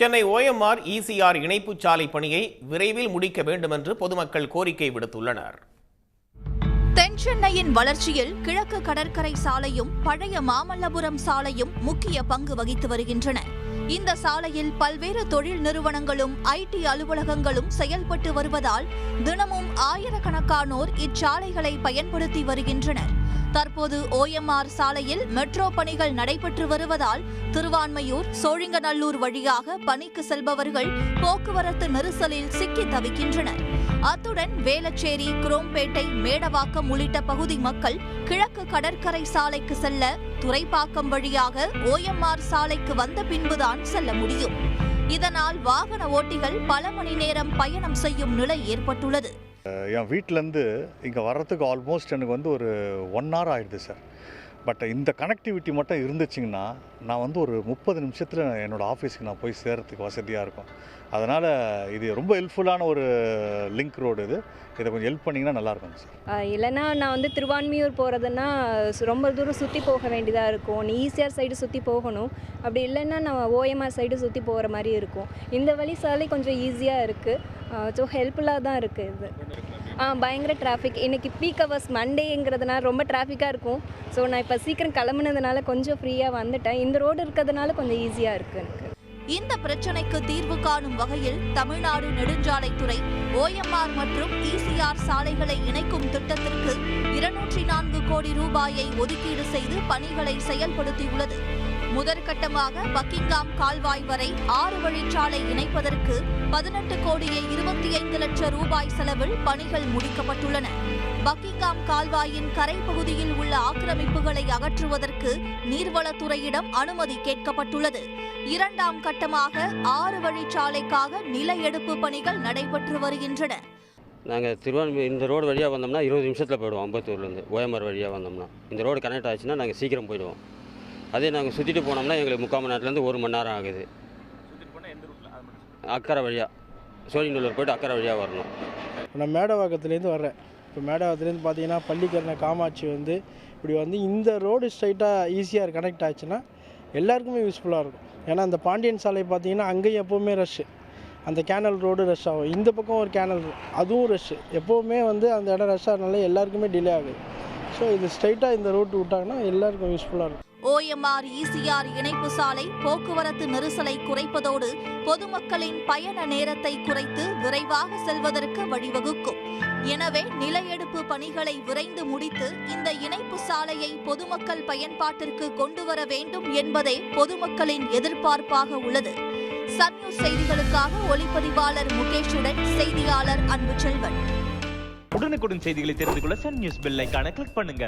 Chennai OMR ECR இணைப்புச் சாலை பணியை விரைவில் முடிக்க வேண்டும் என்று பொதுமக்கள் கோரிக்கை விடுத்துள்ளனர். தென் சென்னையின் வளர்ச்சியில் கிழக்கு கடற்கரை சாலையும் பழைய மாமல்லபுரம் சாலையும் முக்கிய பங்கு வகித்து வருகின்றன. இந்த சாலையில் பல்வேறு தொழில் நிறுவனங்களும் IT அலுவலகங்களும் செயல்பட்டு வருவதால் தினமும் ஆயிரக்கணக்கானோர் இச்சாலைகளை பயன்படுத்தி வருகின்றனர். தற்போது OMR சாலையில் மெட்ரோ பணிகள் நடைபெற்று வருவதால் திருவான்மையூர், சோழிங்கநல்லூர் வழியாக பணிக்கு செல்பவர்கள் போக்குவரத்து நெரிசலில் சிக்கி தவிக்கின்றனர். அத்துடன் வேளச்சேரி, குரோம்பேட்டை, மேடவாக்கம் உள்ளிட்ட பகுதி மக்கள் கிழக்கு கடற்கரை சாலைக்கு செல்ல துறைப்பாக்கம் வழியாக OMR சாலைக்கு வந்த பின்புதான் செல்ல முடியும். இதனால் வாகன ஓட்டிகள் பல மணி நேரம் பயணம் செய்யும் நிலை ஏற்பட்டுள்ளது. என் வீட்டிலேருந்து இங்கே வர்றதுக்கு ஆல்மோஸ்ட் எனக்கு ஒரு 1 hour ஆகிடுது சார். பட் இந்த கனெக்டிவிட்டி மட்டும் இருந்துச்சுங்கன்னா நான் ஒரு 30 நிமிஷத்தில் என்னோடய ஆஃபீஸுக்கு நான் போய் சேர்கிறதுக்கு வசதியாக இருக்கும். அதனால் இது ரொம்ப ஹெல்ப்ஃபுல்லான ஒரு லிங்க் ரோடு. இதை கொஞ்சம் ஹெல்ப் பண்ணிங்கன்னா நல்லாயிருக்கும் சார். இல்லைன்னா நான் திருவான்மியூர் போகிறதுன்னா ரொம்ப தூரம் சுற்றி போக வேண்டியதாக இருக்கும். நீ ECR சைடு சுற்றி போகணும். அப்படி இல்லைன்னா நான் OMR சைடு சுற்றி போகிற மாதிரி இருக்கும். இந்த வழி சாலை கொஞ்சம் ஈஸியாக இருக்குது. ஸோ ஹெல்ப்ஃபுல்லாக தான் இருக்குது இது. பயங்கர டிராஃபிக். இன்றைக்கி பீக் ஹவர்ஸ் மண்டேங்கிறதுனால ரொம்ப டிராஃபிக்காக இருக்கும். ஸோ நான் இப்போ சீக்கிரம் கிளம்புனதுனால கொஞ்சம் ஃப்ரீயாக வந்துட்டேன். இந்த ரோடு இருக்கிறதுனால கொஞ்சம் ஈஸியாக இருக்குது எனக்கு. இந்த பிரச்சினைக்கு தீர்வு காணும் வகையில் தமிழ்நாடு நெடுஞ்சாலைத்துறை OMR மற்றும் ECR சாலைகளை இணைக்கும் திட்டத்திற்கு 204 கோடி ரூபாயை ஒதுக்கீடு செய்து பணிகளை செயல்படுத்தியுள்ளது. முதற்கட்டமாக பக்கிங்காம் கால்வாய் வரை 6 வழிச்சாலை இணைப்பதற்கு 18 கோடியே 25 லட்சம் ரூபாய் செலவில் பணிகள் முடிக்கப்பட்டுள்ளன. பக்கிங்காம் கால்வாயின் கரை பகுதியில் உள்ள ஆக்கிரமிப்புகளை அகற்றுவதற்கு நீர்வளத்துறையிடம் அனுமதி கேட்கப்பட்டுள்ளது. 2ஆம் கட்டமாக 6 வழிச்சாலைக்காக நில எடுப்பு பணிகள் நடைபெற்று வருகின்றன. நாங்கள் திருவான்மையூர் இந்த ரோடு வழியாக வந்தோம்னா 20 நிமிஷத்தில் போயிடுவோம். அம்பத்தூர்லேருந்து OMR வழியாக வந்தோம்னா இந்த ரோடு கனெக்ட் ஆச்சுன்னா நாங்கள் சீக்கிரம் போயிடுவோம். அதே நாங்கள் சுற்றிட்டு போனோம்னா எங்களுக்கு 3/4 மணி நேரத்துலேருந்து 1 மணி நேரம் ஆகுது. அக்கரை வழியாக சோழிங்கநல்லூர் போய்ட்டு அக்கரை வழியாக வரணும். நான் மேடவாக்கத்துலேருந்து வர்றேன். இப்போ மேடவாக்கத்துலேருந்து பார்த்தீங்கன்னா பள்ளிக்கரணை காமாட்சி இப்படி இந்த ரோடு ஸ்ட்ரைட்டாக ECR கனெக்ட் ஆச்சுன்னா எல்லாருக்குமே யூஸ்ஃபுல்லாக இருக்கும். ஏன்னா அந்த பாண்டியன் சாலை பார்த்தீங்கன்னா அங்கேயும் எப்போவுமே ரஷ்ஷு. அந்த கேனல் ரோடு ரஷ் ஆகும். இந்த பக்கம் ஒரு கேனல் அதுவும் ரஷ்ஷு. எப்போவுமே அந்த இடம் ரஷ் ஆகிறதுனால எல்லாருக்குமே டிலே ஆகுது. ஸோ இது ஸ்ட்ரைட்டாக இந்த ரோட்டு விட்டாங்கன்னா எல்லாருக்கும் யூஸ்ஃபுல்லாக இருக்கும். OMR ECR இணைப்பு சாலை போக்குவரத்து நெரிசலை குறைப்பதோடு பொதுமக்களின் பயண நேரத்தை குறைத்து விரைவாக செல்வதற்கு வழிவகுக்கும். எனவே நில எடுப்பு பணிகளை விரைந்து முடித்து இந்த இணைப்பு சாலையை பொதுமக்கள் பயன்பாட்டிற்கு கொண்டு வர வேண்டும் என்பதே பொதுமக்களின் எதிர்பார்ப்பாக உள்ளது. சன் நியூஸ் செய்திகளுக்காக ஒளிப்பதிவாளர் முகேஷுடன் செய்தியாளர் அன்புச்செல்வன். உடனுக்குடன் செய்திகளை தெரிந்து கொள்ள சன் நியூஸ் பெல் ஐகானை கிளிக் பண்ணுங்க.